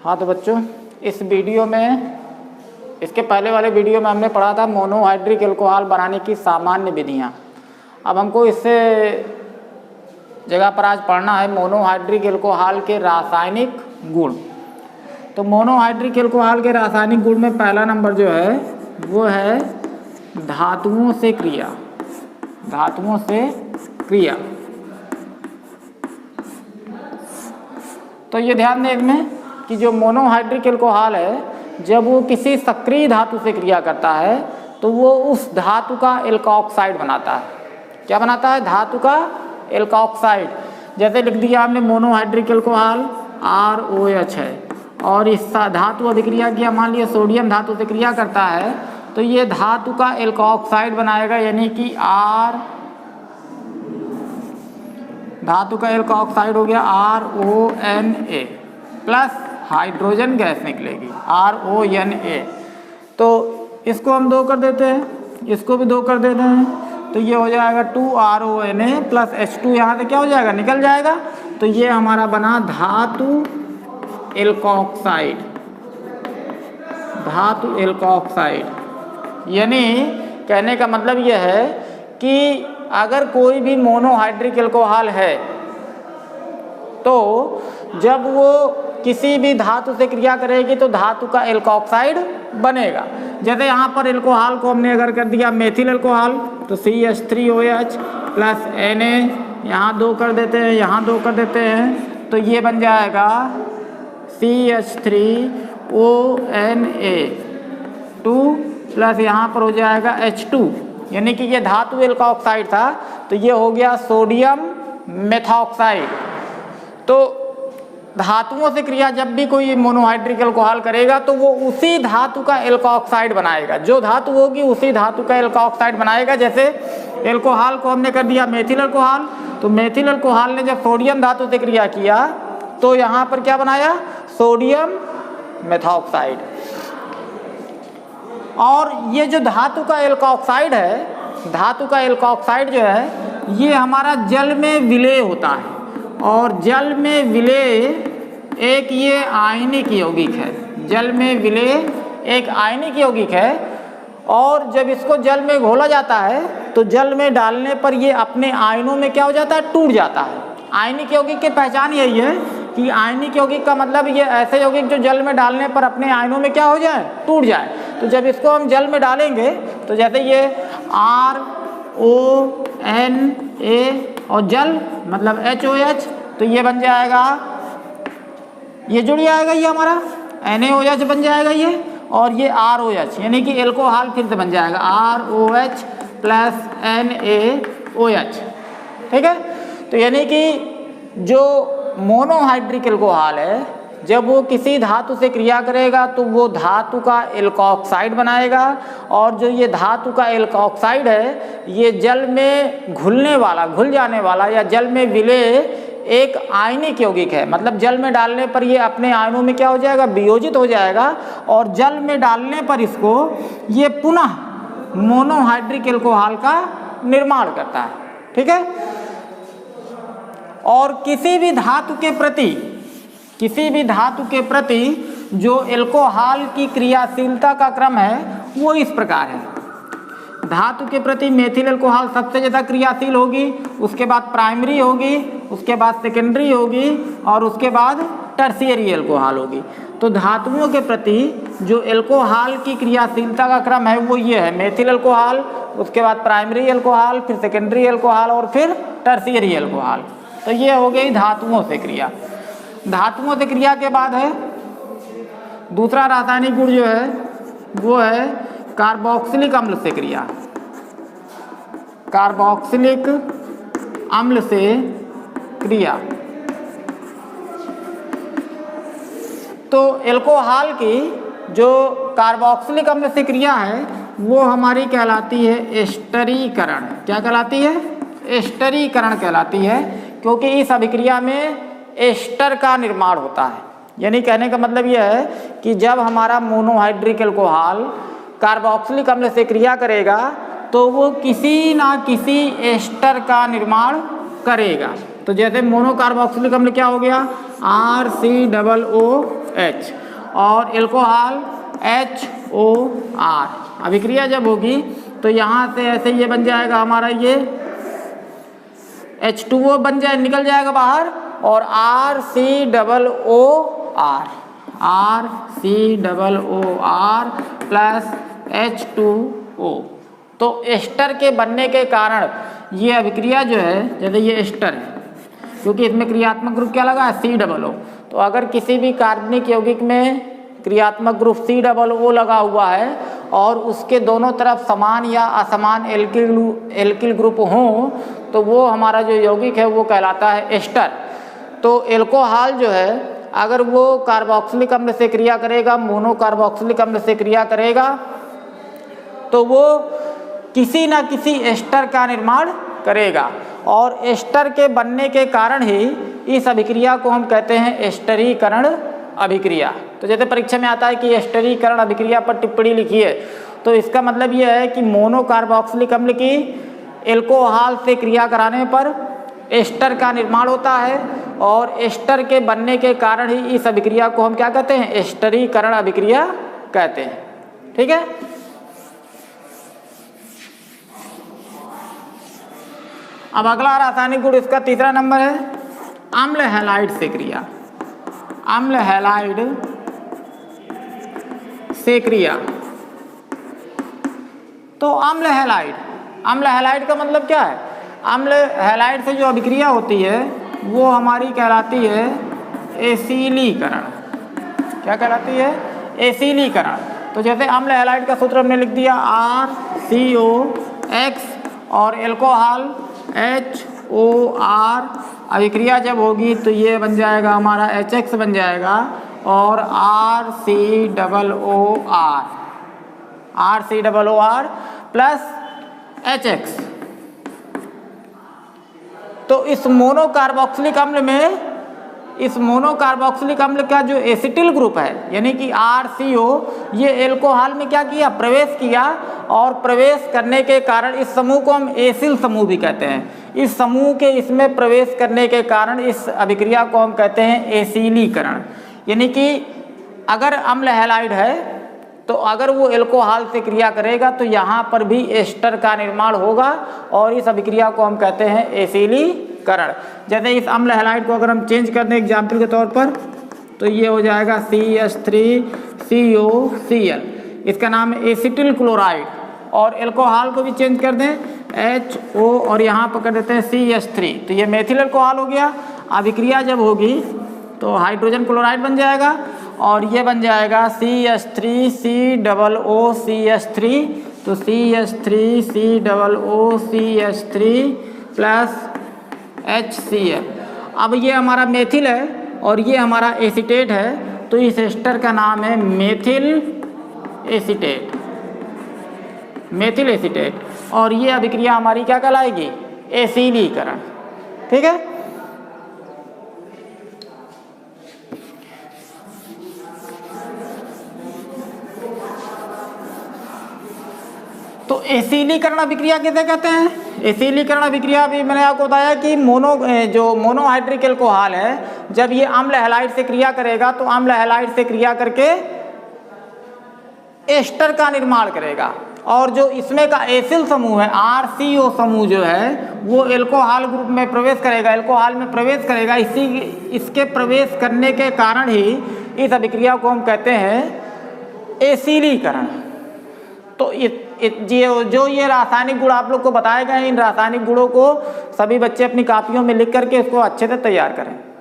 हाँ तो बच्चों, इस वीडियो में, इसके पहले वाले वीडियो में हमने पढ़ा था मोनोहाइड्रिक एल्कोहल बनाने की सामान्य विधियाँ। अब हमको इससे जगह पर आज पढ़ना है मोनोहाइड्रिक एल्कोहल के रासायनिक गुण। तो मोनोहाइड्रिक एल्कोहल के रासायनिक गुण में पहला नंबर जो है वो है धातुओं से क्रिया। धातुओं से क्रिया। तो ये ध्यान दें इसमें कि जो मोनोहाइड्रिक एल्कोहल है, जब वो किसी सक्रिय धातु से क्रिया करता है तो वो उस धातु का एल्कोऑक्साइड बनाता है। क्या बनाता है? धातु का एल्कोऑक्साइड। जैसे लिख दिया हमने मोनोहाइड्रिक एल्कोहल ROH है और इस धातु अभिक्रिया किया, मान लिया सोडियम धातु से क्रिया करता है तो ये धातु का एल्कोऑक्साइड बनाएगा, यानी कि धातु का एल्कोऑक्साइड हो गया RONA प्लस हाइड्रोजन गैस निकलेगी RONA। तो इसको हम 2 कर देते हैं, इसको भी 2 कर देते हैं, तो ये हो जाएगा 2RONA प्लस H2, यहाँ से क्या हो जाएगा? निकल जाएगा। तो ये हमारा बना धातु एल्कोऑक्साइड। धातु एल्कोऑक्साइड यानी कहने का मतलब यह है कि अगर कोई भी मोनोहाइड्रिक एल्कोहल है तो जब वो किसी भी धातु से क्रिया करेगी तो धातु का एल्कोऑक्साइड बनेगा। जैसे यहाँ पर एल्कोहल को हमने अगर कर दिया मेथिल एल्कोहल तो CH3OH प्लस Na, यहाँ 2 कर देते हैं, यहाँ 2 कर देते हैं, तो ये बन जाएगा CH3ONA 2 प्लस यहाँ पर हो जाएगा H2, यानी कि ये धातु एल्कोऑक्साइड था तो ये हो गया सोडियम मेथॉक्साइड। तो धातुओं से क्रिया जब भी कोई मोनोहाइड्रिक एल्कोहल करेगा तो वो उसी धातु का एल्कोऑक्साइड बनाएगा। जो धातु होगी उसी धातु का एल्कोऑक्साइड बनाएगा। जैसे एल्कोहल को हमने कर दिया मेथिल एल्कोहल, तो मेथिल एल्कोहल ने जब सोडियम धातु से क्रिया किया तो यहाँ पर क्या बनाया? Sodium methoxide. और ये जो धातु का एल्कोऑक्साइड है, धातु का एल्कोऑक्साइड जो है ये हमारा जल में विलय होता है और जल में विलय एक ये आयनिक यौगिक है। जल में विलय एक आयनिक यौगिक है और जब इसको जल में घोला जाता है तो जल में डालने पर ये अपने आयनों में क्या हो जाता है? टूट जाता है। आयनिक यौगिक की पहचान यही है कि आयनिक यौगिक का मतलब ये ऐसे यौगिक जो जल में डालने पर अपने आयनों में क्या हो जाए? टूट जाए। तो जब इसको हम जल में डालेंगे तो जैसे ये RONA और जल मतलब HOH, तो ये बन जाएगा, ये जुड़ जाएगा, ये हमारा NaOH बन जाएगा ये, और ये ROH यानी कि एल्कोहल फिर से बन जाएगा ROH प्लस NaOH। ठीक है। तो यानी कि जो मोनोहाइड्रिक एल्कोहल है जब वो किसी धातु से क्रिया करेगा तो वो धातु का एल्कोऑक्साइड बनाएगा और जो ये धातु का एल्कोऑक्साइड है ये जल में घुल जाने वाला या जल में विलय एक आयनिक यौगिक है। मतलब जल में डालने पर ये अपने आयनों में क्या हो जाएगा? वियोजित हो जाएगा और जल में डालने पर इसको ये पुनः मोनोहाइड्रिक एल्कोहल का निर्माण करता है। ठीक है। और किसी भी धातु के प्रति जो एल्कोहल की क्रियाशीलता का क्रम है वो इस प्रकार है। धातु के प्रति मेथिल एल्कोहल सबसे ज़्यादा क्रियाशील होगी, उसके बाद प्राइमरी होगी, उसके बाद सेकेंडरी होगी और उसके बाद टर्शियरी एल्कोहल होगी। तो धातुओं के प्रति जो एल्कोहल की क्रियाशीलता का क्रम है वो ये है, मेथिल एल्कोहल, उसके बाद प्राइमरी एल्कोहल, फिर सेकेंडरी एल्कोहल और फिर टर्शियरी एल्कोहल। तो ये हो गई धातुओं से क्रिया। धातुओं से क्रिया के बाद है दूसरा रासायनिक गुण जो है वो है कार्बोक्सिलिक अम्ल से क्रिया। कार्बोक्सिलिक अम्ल से क्रिया। तो एल्कोहल की जो कार्बोक्सिलिक अम्ल से क्रिया है वो हमारी कहलाती है एस्टरीकरण। क्या कहलाती है? एस्टरीकरण कहलाती है, क्योंकि इस अभिक्रिया में एस्टर का निर्माण होता है। यानी कहने का मतलब यह है कि जब हमारा मोनोहाइड्रिक एल्कोहल कार्बोक्सिलिक अम्ल से क्रिया करेगा तो वो किसी ना किसी एस्टर का निर्माण करेगा। तो जैसे मोनोकार्बोक्सिलिक अम्ल क्या हो गया? RCOO H और एल्कोहल HOR। अभिक्रिया जब होगी तो यहाँ से ऐसे ये बन जाएगा हमारा ये H2O बन जाए, निकल जाएगा बाहर और RCOOR प्लस H2O। तो एस्टर के बनने के कारण ये अभिक्रिया जो है, जैसे ये एस्टर है क्योंकि इसमें क्रियात्मक ग्रुप क्या लगा है COO। तो अगर किसी भी कार्बनिक यौगिक में क्रियात्मक ग्रुप COO लगा हुआ है और उसके दोनों तरफ समान या असमान एल्किल ग्रुप हों तो वो हमारा जो यौगिक है वो कहलाता है एस्टर। तो एल्कोहल जो है अगर वो कार्बोक्सिलिक अम्ल से क्रिया करेगा, मोनो कार्बोक्सिलिक अम्ल से क्रिया करेगा तो वो किसी ना किसी एस्टर का निर्माण करेगा और एस्टर के बनने के कारण ही इस अभिक्रिया को हम कहते हैं एस्टरीकरण अभिक्रिया। तो जैसे परीक्षा में आता है कि एस्टरीकरण अभिक्रिया पर टिप्पणी लिखिए, तो इसका मतलब यह है कि मोनो कार्बोक्सिलिक अम्ल की एल्कोहल से क्रिया कराने पर एस्टर का निर्माण होता है और एस्टर के बनने के कारण ही इस अभिक्रिया को हम क्या कहते हैं एस्टरीकरण अभिक्रिया कहते हैं। ठीक है। अब अगला रासायनिक गुण इसका तीसरा नंबर है अम्ल हैलाइड से क्रिया। अम्ल हैलाइड से क्रिया। तो अम्ल हैलाइड का मतलब क्या है? अम्ल हैलाइड से जो अभिक्रिया होती है वो हमारी कहलाती है एसिलीकरण। क्या कहलाती है? एसिलीकरण। तो जैसे अम्ल हैलाइड का सूत्र हमने लिख दिया RCOX और एल्कोहल HOR। अभिक्रिया जब होगी तो ये बन जाएगा हमारा HX बन जाएगा और RCOOR प्लस HX। तो इस मोनो कार्बोक्सिलिक अम्ल का जो एसिटिल ग्रुप है यानी कि RCO, ये एल्कोहल में क्या किया? प्रवेश किया और प्रवेश करने के कारण इस समूह को हम एसिल समूह भी कहते हैं। इस समूह के इसमें प्रवेश करने के कारण इस अभिक्रिया को हम कहते हैं एसिलीकरण। यानी कि अगर अम्ल हैलाइड है तो अगर वो एल्कोहल से क्रिया करेगा तो यहाँ पर भी एस्टर का निर्माण होगा और इस अभिक्रिया को हम कहते हैं एसिलीकरण। जैसे इस अम्ल हैलाइड को अगर हम चेंज कर दें एग्जाम्पल के तौर पर तो ये हो जाएगा CH3COCl, इसका नाम है एसिटिल क्लोराइड। और एल्कोहल को भी चेंज कर दें HO और यहाँ पर कर देते हैं CH3, तो ये मेथिल एल्कोहल हो गया। अभिक्रिया जब होगी तो हाइड्रोजन क्लोराइड बन जाएगा और ये बन जाएगा CH3COOCH3, तो CH3COOCH3 प्लस HCl। अब ये हमारा मेथिल है और ये हमारा एसीटेट है, तो इस एस्टर का नाम है मेथिल एसीटेट और ये अभिक्रिया हमारी क्या कहलाएगी? एसिलीकरण। ठीक है। तो एसिलीकरण अभिक्रिया किसे कहते हैं? एसिलीकरण अभिक्रिया भी मैंने आपको बताया कि मोनोहाइड्रिक एल्कोहल है जब ये अम्ल हैलाइड से क्रिया करेगा तो अम्ल हैलाइड से क्रिया करके एस्टर का निर्माण करेगा और जो इसमें का एसिल समूह है RCO समूह जो है वो एल्कोहल ग्रुप में प्रवेश करेगा, एल्कोहल में प्रवेश करेगा। इसके प्रवेश करने के कारण ही इस अभिक्रिया को हम कहते हैं एसिलीकरण। तो जो ये रासायनिक गुण आप लोग को बताए गए, इन रासायनिक गुणों को सभी बच्चे अपनी कापियों में लिख करके इसको अच्छे से तैयार करें।